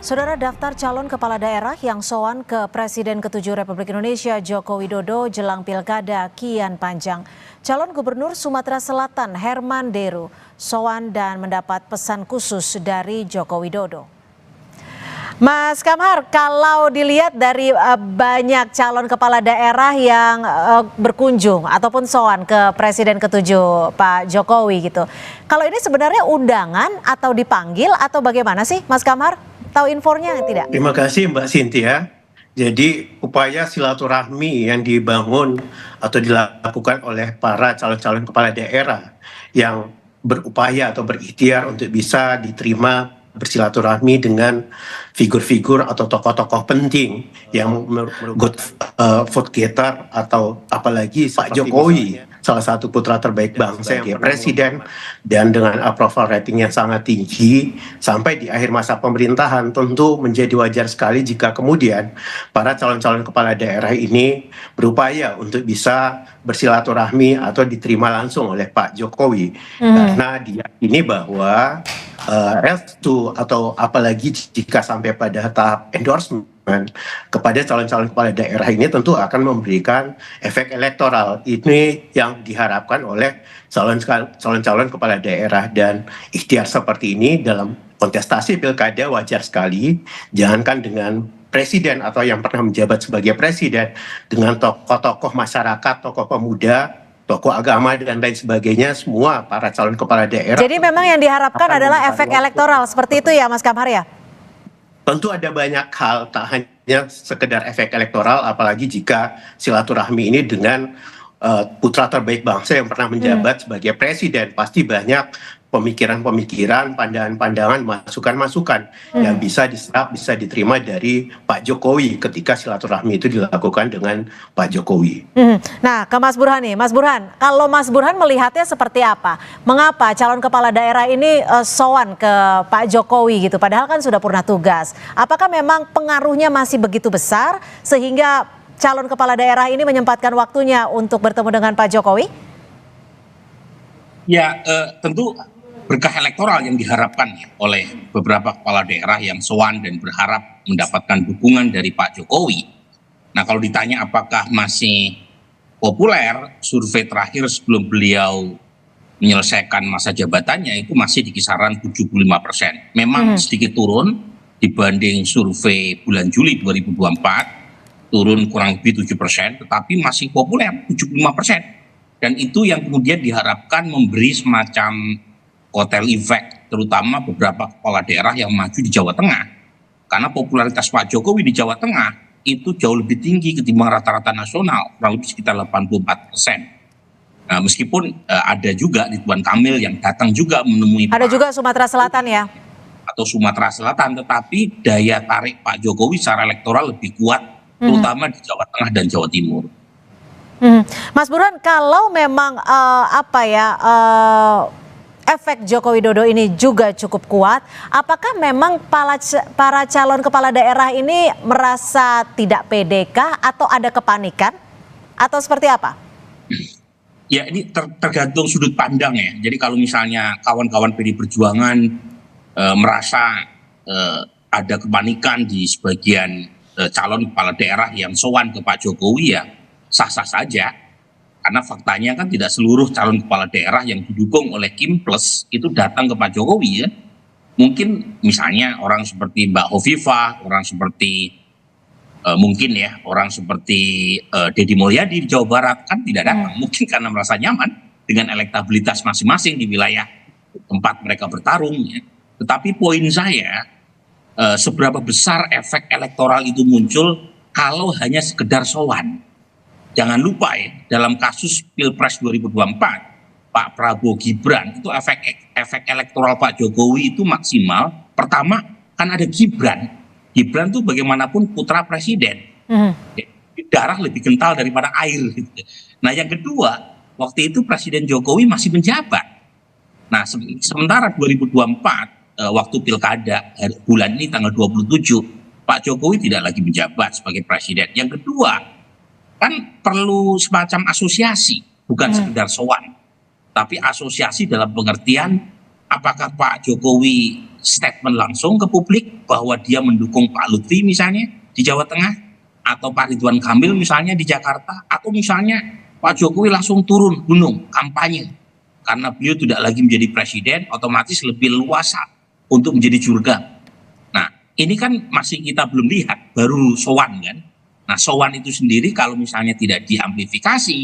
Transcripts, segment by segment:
Saudara, daftar calon kepala daerah yang sowan ke Presiden ke-7 Republik Indonesia Joko Widodo jelang pilkada kian panjang. Calon Gubernur Sumatera Selatan Herman Deru sowan dan mendapat pesan khusus dari Joko Widodo. Mas Kamhar, kalau dilihat dari banyak calon kepala daerah yang berkunjung ataupun sowan ke Presiden ke-7 Pak Jokowi gitu. Kalau ini sebenarnya undangan atau dipanggil atau bagaimana sih Mas Kamhar? Tahu infonya tidak? Terima kasih Mbak Cynthia. Jadi upaya silaturahmi yang dibangun atau dilakukan oleh para calon-calon kepala daerah yang berupaya atau berikhtiar untuk bisa diterima bersilaturahmi dengan figur-figur atau tokoh-tokoh penting yang good vote getter atau apalagi Pak Jokowi, salah satu putra terbaik bangsa sebagai presiden dan dengan approval rating yang sangat tinggi sampai di akhir masa pemerintahan, tentu menjadi wajar sekali jika kemudian para calon-calon kepala daerah ini berupaya untuk bisa bersilaturahmi atau diterima langsung oleh Pak Jokowi karena diyakini bahwa restu atau apalagi jika sampai pada tahap endorsement kepada calon-calon kepala daerah ini tentu akan memberikan efek elektoral. Ini yang diharapkan oleh calon-calon kepala daerah, dan ikhtiar seperti ini dalam kontestasi pilkada wajar sekali, jangankan dengan presiden atau yang pernah menjabat sebagai presiden, dengan tokoh-tokoh masyarakat, tokoh pemuda, tokoh agama dan lain sebagainya, semua para calon kepala daerah. Jadi memang yang diharapkan adalah efek elektoral seperti itu ya Mas Kamhar ya? Tentu ada banyak hal, tak hanya sekedar efek elektoral, apalagi jika silaturahmi ini dengan putra terbaik bangsa yang pernah menjabat sebagai presiden. Pasti banyak pemikiran-pemikiran, pandangan-pandangan, masukan-masukan yang bisa diserap, bisa diterima dari Pak Jokowi ketika silaturahmi itu dilakukan dengan Pak Jokowi. Nah, ke Mas Burhan nih, Mas Burhan, kalau Mas Burhan melihatnya seperti apa? Mengapa calon kepala daerah ini sowan ke Pak Jokowi gitu? Padahal kan sudah purna tugas. Apakah memang pengaruhnya masih begitu besar sehingga calon kepala daerah ini menyempatkan waktunya untuk bertemu dengan Pak Jokowi? Ya, tentu berkah elektoral yang diharapkan oleh beberapa kepala daerah yang sowan dan berharap mendapatkan dukungan dari Pak Jokowi. Nah, kalau ditanya apakah masih populer, survei terakhir sebelum beliau menyelesaikan masa jabatannya itu masih di kisaran 75%. Memang sedikit turun dibanding survei bulan Juli 2024, turun kurang lebih 7%, tetapi masih populer 75%. Dan itu yang kemudian diharapkan memberi semacam kotel efek, terutama beberapa kepala daerah yang maju di Jawa Tengah. Karena popularitas Pak Jokowi di Jawa Tengah itu jauh lebih tinggi ketimbang rata-rata nasional, kurang lebih sekitar 84%. Nah, meskipun ada juga Ridwan Kamil yang datang juga menemui ada juga Sumatera Selatan ya? Atau Sumatera Selatan, tetapi daya tarik Pak Jokowi secara elektoral lebih kuat, terutama di Jawa Tengah dan Jawa Timur. Mas Burhan, kalau memang efek Joko Widodo ini juga cukup kuat, apakah memang para calon kepala daerah ini merasa tidak pede kah atau ada kepanikan atau seperti apa? Ya, ini tergantung sudut pandang ya. Jadi kalau misalnya kawan-kawan PD Perjuangan merasa ada kepanikan di sebagian calon kepala daerah yang sowan ke Pak Jokowi, ya sah-sah saja. Karena faktanya kan tidak seluruh calon kepala daerah yang didukung oleh Kim Plus itu datang ke Pak Jokowi ya. Mungkin misalnya orang seperti Mbak Hovifah, orang seperti mungkin ya orang seperti Deddy Mulyadi di Jawa Barat kan tidak datang. Mungkin karena merasa nyaman dengan elektabilitas masing-masing di wilayah tempat mereka bertarung ya. Tetapi poin saya, seberapa besar efek elektoral itu muncul kalau hanya sekedar sowan. Jangan lupa ya, dalam kasus Pilpres 2024, Pak Prabowo Gibran itu efek elektoral Pak Jokowi itu maksimal. Pertama, kan ada Gibran. Gibran tuh bagaimanapun putra presiden. Darah lebih kental daripada air. Nah, yang kedua, waktu itu Presiden Jokowi masih menjabat. Nah, sementara 2024, waktu pilkada bulan ini tanggal 27, Pak Jokowi tidak lagi menjabat sebagai presiden. Yang kedua, kan perlu semacam asosiasi, bukan sekedar sowan, tapi asosiasi dalam pengertian apakah Pak Jokowi statement langsung ke publik bahwa dia mendukung Pak Lutfi misalnya di Jawa Tengah, atau Pak Ridwan Kamil misalnya di Jakarta, atau misalnya Pak Jokowi langsung turun gunung kampanye karena beliau tidak lagi menjadi presiden, otomatis lebih luasa untuk menjadi jurkam. Nah, ini kan masih kita belum lihat, baru sowan kan. Nah, sowan itu sendiri kalau misalnya tidak diamplifikasi,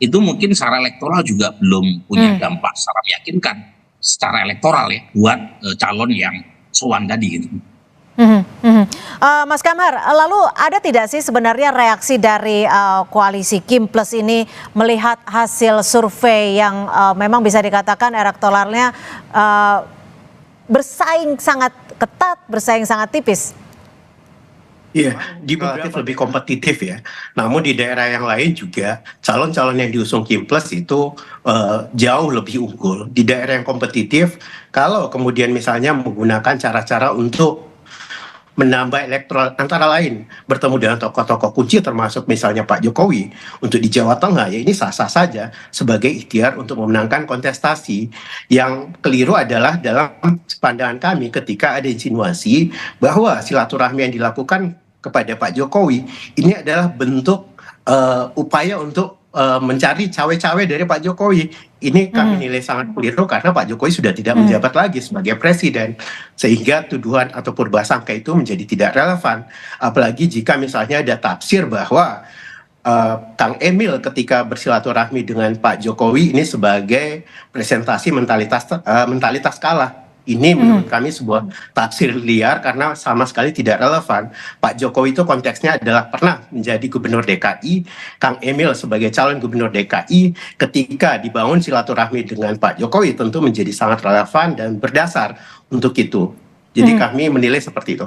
itu mungkin secara elektoral juga belum punya dampak secara meyakinkan secara elektoral ya buat calon yang sowan tadi gitu. Mas Kamhar, lalu ada tidak sih sebenarnya reaksi dari koalisi Kim Plus ini melihat hasil survei yang memang bisa dikatakan elektoralnya bersaing sangat ketat, bersaing sangat tipis? Iya, di beberapa lebih kompetitif ya. Namun di daerah yang lain juga calon-calon yang diusung Kim Plus itu jauh lebih unggul. Di daerah yang kompetitif, kalau kemudian misalnya menggunakan cara-cara untuk menambah elektoral antara lain bertemu dengan tokoh-tokoh kunci termasuk misalnya Pak Jokowi untuk di Jawa Tengah, ya ini sah-sah saja sebagai ikhtiar untuk memenangkan kontestasi. Yang keliru adalah dalam pandangan kami ketika ada insinuasi bahwa silaturahmi yang dilakukan kepada Pak Jokowi ini adalah bentuk upaya untuk mencari cawe-cawe dari Pak Jokowi. Ini kami nilai sangat keliru karena Pak Jokowi sudah tidak menjabat lagi sebagai presiden, sehingga tuduhan atau prasangka itu menjadi tidak relevan. Apalagi jika misalnya ada tafsir bahwa Kang Emil ketika bersilaturahmi dengan Pak Jokowi ini sebagai presentasi mentalitas kalah. Ini menurut kami sebuah tafsir liar karena sama sekali tidak relevan. Pak Jokowi itu konteksnya adalah pernah menjadi gubernur DKI, Kang Emil sebagai calon gubernur DKI, ketika dibangun silaturahmi dengan Pak Jokowi tentu menjadi sangat relevan dan berdasar untuk itu. Jadi kami menilai seperti itu.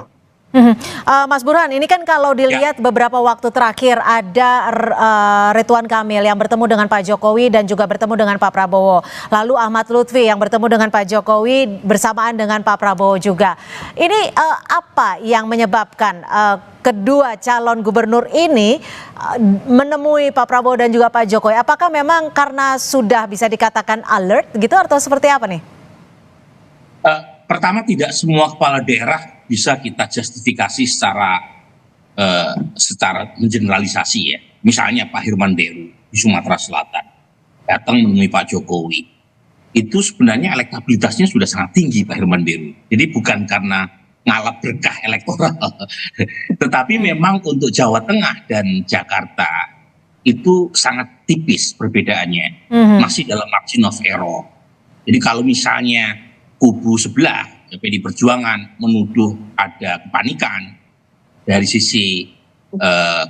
Mas Burhan, ini kan kalau dilihat beberapa waktu terakhir ada Ridwan Kamil yang bertemu dengan Pak Jokowi dan juga bertemu dengan Pak Prabowo. Lalu Ahmad Lutfi yang bertemu dengan Pak Jokowi bersamaan dengan Pak Prabowo juga. Ini apa yang menyebabkan kedua calon gubernur ini menemui Pak Prabowo dan juga Pak Jokowi? Apakah memang karena sudah bisa dikatakan alert gitu atau seperti apa nih? Pertama, tidak semua kepala daerah bisa kita justifikasi secara mengeneralisasi ya. Misalnya Pak Hermanderu di Sumatera Selatan datang menemui Pak Jokowi. Itu sebenarnya elektabilitasnya sudah sangat tinggi Pak Hermanderu. Jadi bukan karena ngalap berkah elektoral. Tetapi memang untuk Jawa Tengah dan Jakarta itu sangat tipis perbedaannya. Masih dalam margin of error. Jadi kalau misalnya kubu sebelah PD Perjuangan menuduh ada kepanikan dari sisi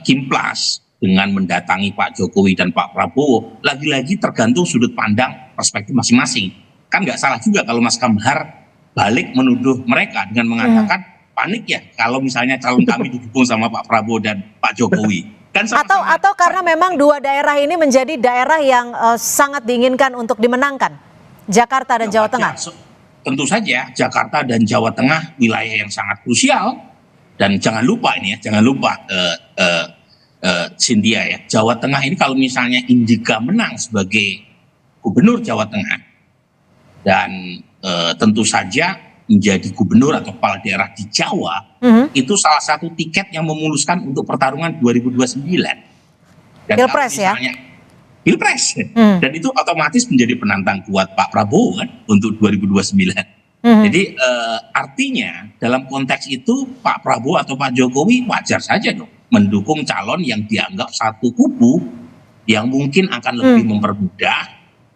Kim Plus dengan mendatangi Pak Jokowi dan Pak Prabowo, lagi-lagi tergantung sudut pandang perspektif masing-masing. Kan nggak salah juga kalau Mas Kamhar balik menuduh mereka dengan mengatakan panik ya kalau misalnya calon kami didukung sama Pak Prabowo dan Pak Jokowi. Kan atau karena memang dua daerah ini menjadi daerah yang sangat diinginkan untuk dimenangkan, Jakarta dan Jawa Tengah. Tentu saja Jakarta dan Jawa Tengah wilayah yang sangat krusial, dan jangan lupa Cynthia ya, Jawa Tengah ini kalau misalnya Indika menang sebagai gubernur Jawa Tengah dan tentu saja menjadi gubernur atau kepala daerah di Jawa, itu salah satu tiket yang memuluskan untuk pertarungan 2029. Dan Pilpres ya? Pilpres, dan itu otomatis menjadi penantang kuat Pak Prabowo kan untuk 2029. Jadi artinya dalam konteks itu Pak Prabowo atau Pak Jokowi wajar saja dong mendukung calon yang dianggap satu kubu yang mungkin akan lebih mempermudah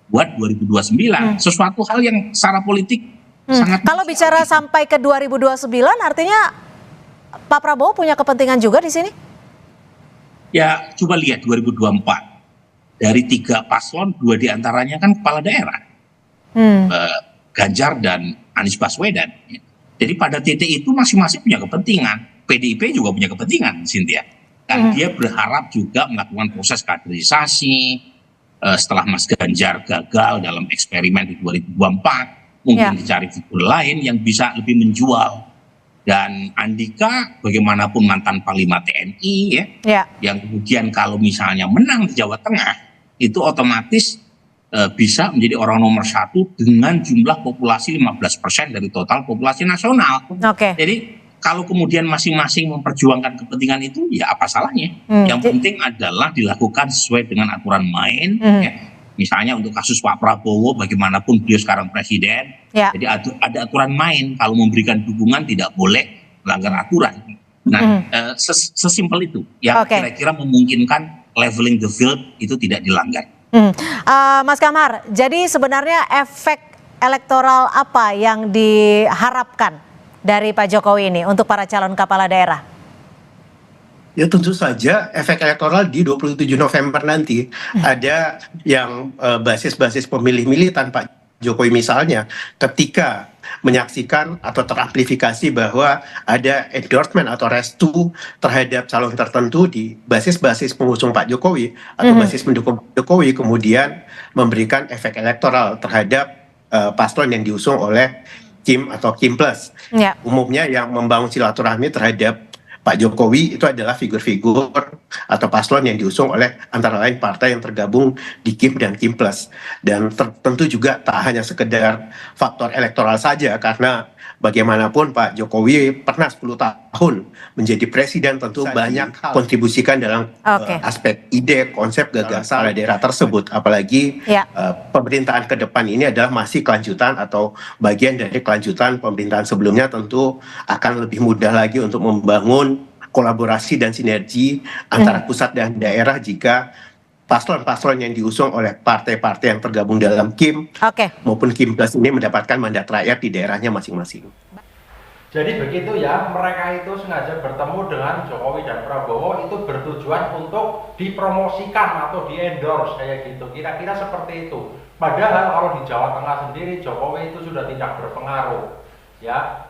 buat 2029. Sesuatu hal yang secara politik sangat. Kalau bicara sampai ke 2029, artinya Pak Prabowo punya kepentingan juga di sini? Ya, coba lihat 2024. Dari 3 paslon, 2 diantaranya kan kepala daerah, Ganjar dan Anies Baswedan. Jadi pada titik itu masing-masing punya kepentingan. PDIP juga punya kepentingan, Cynthia. Dan dia berharap juga melakukan proses kaderisasi. Setelah Mas Ganjar gagal dalam eksperimen di 2024, mungkin dicari figur lain yang bisa lebih menjual. Dan Andika bagaimanapun mantan Panglima TNI ya, yang kemudian kalau misalnya menang di Jawa Tengah, itu otomatis bisa menjadi orang nomor satu dengan jumlah populasi 15% dari total populasi nasional. Oke. Jadi kalau kemudian masing-masing memperjuangkan kepentingan itu, ya apa salahnya? Yang penting adalah dilakukan sesuai dengan aturan main. Ya. Misalnya untuk kasus Pak Prabowo, bagaimanapun beliau sekarang presiden, jadi ada aturan main. Kalau memberikan dukungan tidak boleh melanggar aturan. Nah, sesimpel itu yang kira-kira memungkinkan leveling the field itu tidak dilanggar. Mas Kamhar, jadi sebenarnya efek elektoral apa yang diharapkan dari Pak Jokowi ini untuk para calon kepala daerah? Ya tentu saja efek elektoral di 27 November nanti ada yang basis-basis pemilih militan Pak Jokowi misalnya ketika menyaksikan atau teramplifikasi bahwa ada endorsement atau restu terhadap calon tertentu di basis-basis pengusung Pak Jokowi atau basis pendukung Pak Jokowi, kemudian memberikan efek elektoral terhadap paslon yang diusung oleh Kim atau Kim Plus. Umumnya yang membangun silaturahmi terhadap Pak Jokowi itu adalah figur-figur atau paslon yang diusung oleh antara lain partai yang tergabung di Kim dan Kim Plus. Dan tentu juga tak hanya sekedar faktor elektoral saja, karena bagaimanapun Pak Jokowi pernah 10 tahun menjadi presiden, tentu banyak kontribusikan dalam aspek ide, konsep, gagasan daerah tersebut. Apalagi pemerintahan ke depan ini adalah masih kelanjutan atau bagian dari kelanjutan pemerintahan sebelumnya, tentu akan lebih mudah lagi untuk membangun kolaborasi dan sinergi antara pusat dan daerah jika paslon-paslon yang diusung oleh partai-partai yang tergabung dalam Kim maupun Kim Plus ini mendapatkan mandat rakyat di daerahnya masing-masing. Jadi begitu ya, mereka itu sengaja bertemu dengan Jokowi dan Prabowo itu bertujuan untuk dipromosikan atau di-endorse kayak gitu. Kira-kira seperti itu. Padahal kalau di Jawa Tengah sendiri Jokowi itu sudah tidak berpengaruh. Ya,